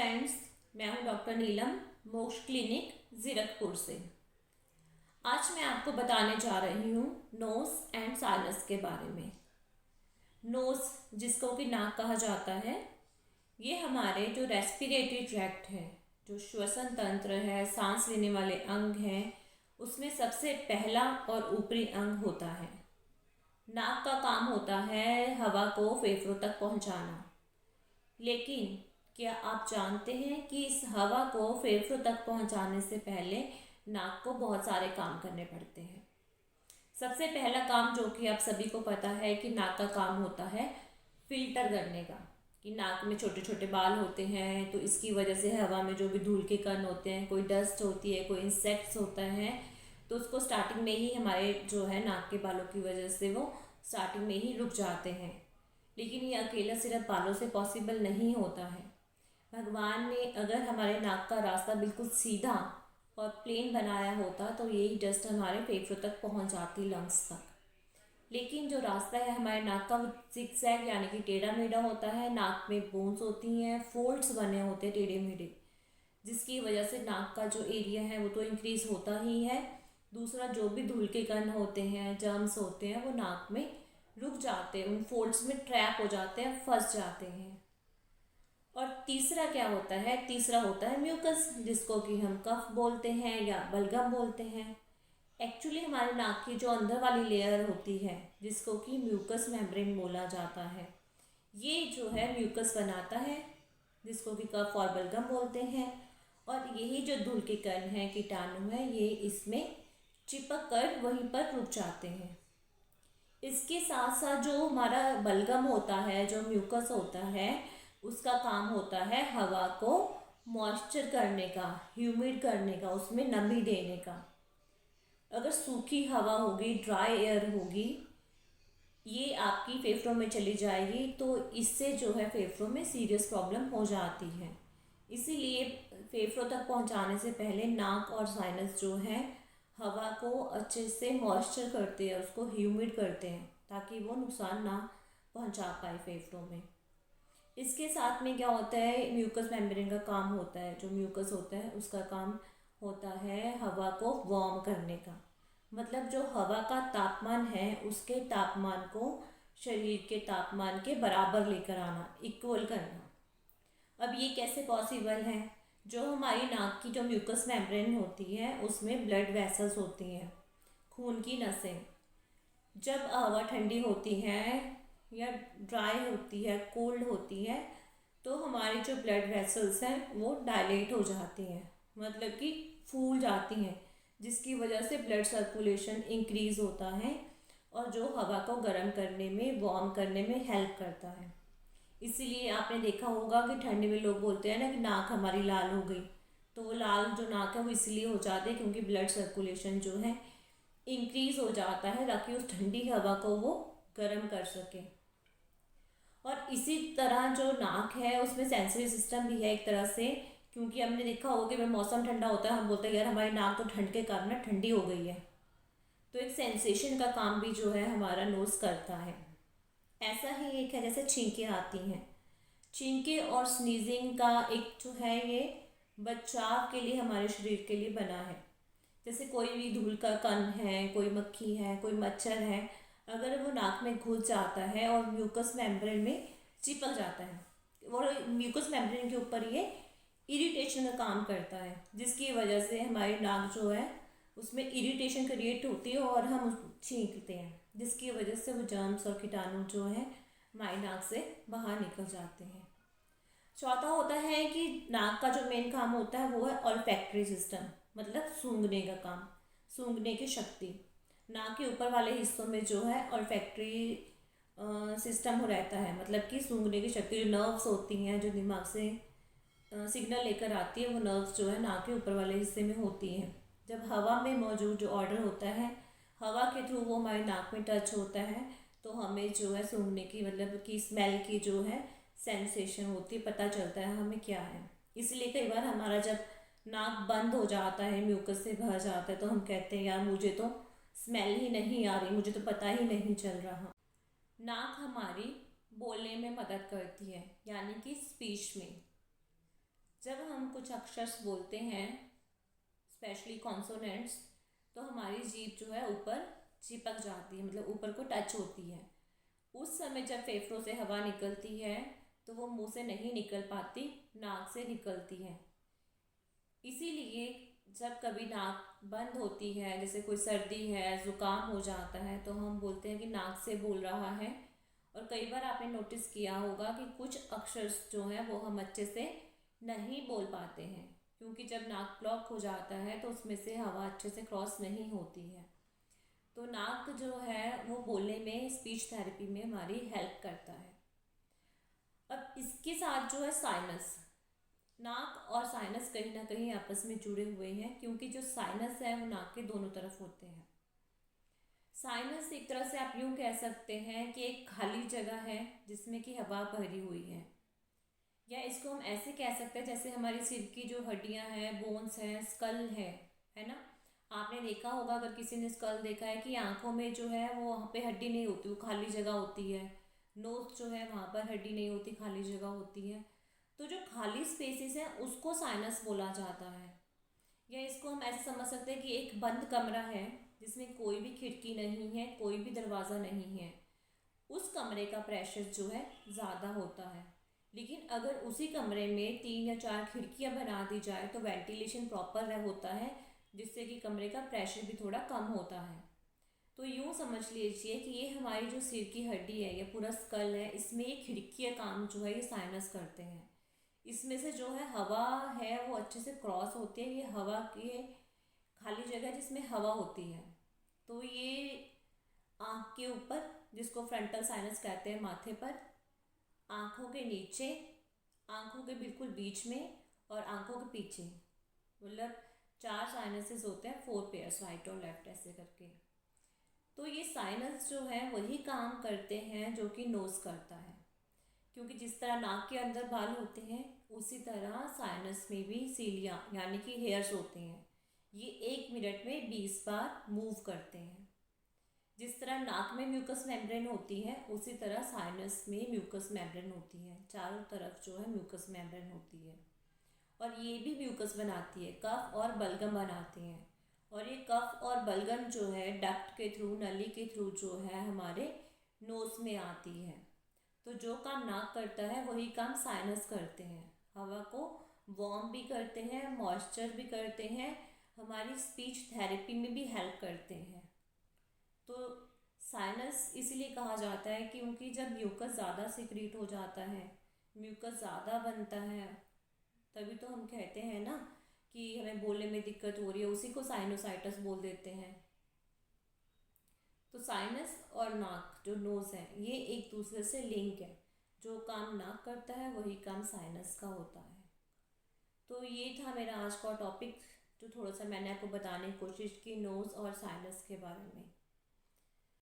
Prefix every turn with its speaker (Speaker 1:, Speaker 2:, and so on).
Speaker 1: Friends, मैं हूं doctor नीलम, मोक्ष क्लिनिक जीरकपुर से। आज मैं आपको बताने जा रही हूं नोज एंड साइनस के बारे में। नोज, जिसको कि नाक कहा जाता है, ये हमारे जो रेस्पिरेटरी ट्रैक्ट है, जो श्वसन तंत्र है, सांस लेने वाले अंग हैं, उसमें सबसे पहला और ऊपरी अंग होता है। नाक का काम होता है हवा को फेफड़ों तक पहुंचाना। लेकिन क्या आप जानते हैं कि इस हवा को फेफड़ों तक पहुंचाने से पहले नाक को बहुत सारे काम करने पड़ते हैं। सबसे पहला काम, जो कि आप सभी को पता है, कि नाक का काम होता है फिल्टर करने का। कि नाक में छोटे छोटे बाल होते हैं, तो इसकी वजह से हवा में जो भी धूल के कण होते हैं, कोई डस्ट होती है, कोई इंसेक्ट्स होता है, तो उसको स्टार्टिंग में ही हमारे जो है नाक के बालों की वजह से वो स्टार्टिंग में ही रुक जाते हैं। लेकिन ये अकेला सिर्फ बालों से पॉसिबल नहीं होता है। भगवान ने अगर हमारे नाक का रास्ता बिल्कुल सीधा और प्लेन बनाया होता तो यही डस्ट हमारे फेफड़ों तक पहुंच जाती, लंग्स तक। लेकिन जो रास्ता है हमारे नाक का, वो जिगजैग यानी कि टेढ़ा मेढ़ा होता है। नाक में बोन्स होती हैं, फोल्ड्स बने होते हैं टेढ़े मेढ़े, जिसकी वजह से नाक का जो एरिया है वो तो इंक्रीज होता ही है। दूसरा, जो भी धूल के कण होते हैं, जर्म्स होते हैं, वो नाक में रुक जाते हैं, उन फोल्ड्स में ट्रैप हो जाते हैं, फंस जाते हैं। और तीसरा क्या होता है? तीसरा होता है म्यूकस, जिसको कि हम कफ बोलते हैं या बलगम बोलते हैं। एक्चुअली हमारे नाक की जो अंदर वाली लेयर होती है, जिसको कि म्यूकस मेम्ब्रेन बोला जाता है, ये जो है म्यूकस बनाता है, जिसको कि कफ और बलगम बोलते हैं। और यही जो धूल के कण हैं, कीटाणु हैं, ये इसमें चिपक कर वहीं पर रुक जाते हैं। इसके साथ साथ जो हमारा बलगम होता है, जो म्यूकस होता है, उसका काम होता है हवा को मॉइस्चर करने का, ह्यूमिड करने का, उसमें नमी देने का। अगर सूखी हवा होगी, ड्राई एयर होगी, ये आपकी फेफड़ों में चली जाएगी, तो इससे जो है फेफड़ों में सीरियस प्रॉब्लम हो जाती है। इसीलिए फेफड़ों तक पहुंचाने से पहले नाक और साइनस जो है हवा को अच्छे से मॉइस्चर करते हैं, उसको ह्यूमिड करते हैं, ताकि वो नुकसान ना पहुंचा पाए फेफड़ों में। इसके साथ में क्या होता है, म्यूकस मेम्ब्रेन का काम होता है, जो म्यूकस होता है उसका काम होता है हवा को वार्म करने का। मतलब जो हवा का तापमान है, उसके तापमान को शरीर के तापमान के बराबर लेकर आना, इक्वल करना। अब ये कैसे पॉसिबल है? जो हमारी नाक की जो म्यूकस मेम्ब्रेन होती है, उसमें ब्लड वेसल्स होती हैं, खून की नसें। जब हवा ठंडी होती है या ड्राई होती है, कोल्ड होती है, तो हमारी जो ब्लड वेसल्स हैं वो डायलेट हो जाती हैं, मतलब कि फूल जाती हैं, जिसकी वजह से ब्लड सर्कुलेशन इंक्रीज़ होता है और जो हवा को गर्म करने में, वार्म करने में हेल्प करता है। इसीलिए आपने देखा होगा कि ठंडी में लोग बोलते हैं ना कि नाक हमारी लाल हो गई। तो वो लाल जो नाक है वो इसलिए हो जाती है क्योंकि ब्लड सर्कुलेशन जो है इंक्रीज़ हो जाता है, ताकि उस ठंडी हवा को वो गर्म कर सके। और इसी तरह जो नाक है उसमें सेंसरी सिस्टम भी है एक तरह से, क्योंकि हमने देखा होगा कि जब मौसम ठंडा होता है हम बोलते हैं यार हमारी नाक तो ठंड के कारण ठंडी हो गई है। तो एक सेंसेशन का काम भी जो है हमारा नोज करता है। ऐसा ही एक है जैसे छींकें आती हैं। छींके और स्नीजिंग का एक जो है ये बचाव के लिए हमारे शरीर के लिए बना है। जैसे कोई भी धूल का कण है, कोई मक्खी है, कोई मच्छर है, अगर वो नाक में घुस जाता है और म्यूकस मेम्ब्रेन में चिपक जाता है, और म्यूकस मेम्ब्रेन के ऊपर ये इरिटेशन का काम करता है, जिसकी वजह से हमारी नाक जो है उसमें इरिटेशन क्रिएट होती है और हम छींकते हैं, जिसकी वजह से वो जर्म्स और कीटाणु जो है हमारी नाक से बाहर निकल जाते हैं। चौथा होता है कि नाक का जो मेन काम होता है वो है ऑल्फैक्टरी सिस्टम, मतलब सूंघने का काम, सूंघने की शक्ति। नाक के ऊपर वाले हिस्सों में जो है ऑल्फैक्टरी सिस्टम हो रहता है, मतलब कि सूंघने की शक्ति। जो नर्व्स होती हैं जो दिमाग से सिग्नल लेकर आती है, वो नर्व्स जो है नाक के ऊपर वाले हिस्से में होती हैं। जब हवा में मौजूद जो ऑर्डर होता है, हवा के थ्रू वो हमारी नाक में टच होता है, तो हमें जो है सूंघने की, मतलब कि स्मेल की जो है सेंसेशन होती है, पता चलता है हमें क्या है। इसलिए कई बार हमारा जब नाक बंद हो जाता है, म्यूकस से भर जाता है, तो हम कहते हैं यार मुझे तो स्मेल ही नहीं आ रही, मुझे तो पता ही नहीं चल रहा। नाक हमारी बोलने में मदद करती है, यानी कि स्पीच में। हम कुछ अक्षर बोलते हैं, स्पेशली कॉन्सोनेंट्स, तो हमारी जीभ जो है ऊपर चिपक जाती है, मतलब ऊपर को टच होती है। उस समय जब फेफड़ों से हवा निकलती है तो वो मुंह से नहीं निकल पाती, नाक से निकलती है। इसीलिए जब कभी नाक बंद होती है, जैसे कोई सर्दी है, ज़ुकाम हो जाता है, तो हम बोलते हैं कि नाक से बोल रहा है। और कई बार आपने नोटिस किया होगा कि कुछ अक्षर जो हैं वो हम अच्छे से नहीं बोल पाते हैं, क्योंकि जब नाक ब्लॉक हो जाता है तो उसमें से हवा अच्छे से क्रॉस नहीं होती है। तो नाक जो है वो बोलने में, स्पीच थेरेपी में हमारी हेल्प करता है। अब इसके साथ जो है साइनस, नाक और साइनस कहीं ना कहीं आपस में जुड़े हुए हैं, क्योंकि जो साइनस है वो नाक के दोनों तरफ होते हैं। साइनस एक तरह से आप यूँ कह सकते हैं कि एक खाली जगह है जिसमें कि हवा भरी हुई है, या इसको हम ऐसे कह सकते हैं जैसे हमारी सिर की जो हड्डियां हैं, बोन्स हैं, स्कल है ना। आपने देखा होगा, अगर किसी ने स्कल देखा है, कि आंखों में जो है वो वहाँ पे हड्डी नहीं होती, वो खाली जगह होती है। नोज जो है वहाँ पर हड्डी नहीं होती, खाली जगह होती है। तो जो खाली स्पेसेस हैं उसको साइनस बोला जाता है। या इसको हम ऐसे समझ सकते हैं कि एक बंद कमरा है जिसमें कोई भी खिड़की नहीं है, कोई भी दरवाज़ा नहीं है। उस कमरे का प्रेशर जो है ज़्यादा होता है। लेकिन अगर उसी कमरे में 3 या 4 खिड़कियां बना दी जाए तो वेंटिलेशन प्रॉपर होता है, जिससे कि कमरे का प्रेशर भी थोड़ा कम होता है। तो यूँ समझ लीजिए कि ये हमारी जो सिर की हड्डी है, ये पूरा स्कल है, इसमें ये खिड़की का काम जो है ये साइनस करते हैं। इसमें से जो है हवा है वो अच्छे से क्रॉस होती है। ये हवा की खाली जगह जिसमें हवा होती है। तो ये आँख के ऊपर, जिसको फ्रंटल साइनस कहते हैं, माथे पर, आँखों के नीचे, आँखों के बिल्कुल बीच में, और आँखों के पीछे, मतलब 4 साइनसेस होते हैं, 4 पेयर्स, राइट और लेफ्ट ऐसे करके। तो ये साइनस जो है वही काम करते हैं जो कि नोज़ करता है, क्योंकि जिस तरह नाक के अंदर बाल होते हैं उसी तरह साइनस में भी सीलियाँ यानी कि हेयर्स होते हैं। ये 1 मिनट में 20 बार मूव करते हैं। जिस तरह नाक में म्यूकस मेम्ब्रेन होती है उसी तरह साइनस में म्यूकस मेम्ब्रेन होती है, चारों तरफ जो है म्यूकस मेम्ब्रेन होती है। और ये भी म्यूकस बनाती है, कफ और बलगम बनाती हैं। और ये कफ और बलगम जो है डक्ट के थ्रू, नली के थ्रू जो है हमारे नोज में आती है। तो जो काम नाक करता है वही काम साइनस करते हैं। हवा को वार्म भी करते हैं, मॉइस्चर भी करते हैं, हमारी स्पीच थेरेपी में भी हेल्प करते हैं। तो साइनस इसलिए कहा जाता है क्योंकि जब म्यूकस ज़्यादा सिक्रीट हो जाता है, म्यूकस ज़्यादा बनता है, तभी तो हम कहते हैं ना कि हमें बोलने में दिक्कत हो रही है, उसी को साइनोसाइटिस बोल देते हैं। तो साइनस और नाक जो नोज़ है ये एक दूसरे से लिंक है। जो काम नाक करता है वही काम साइनस का होता है। तो ये था मेरा आज का टॉपिक, जो थोड़ा सा मैंने आपको बताने की कोशिश की नोज़ और साइनस के बारे में।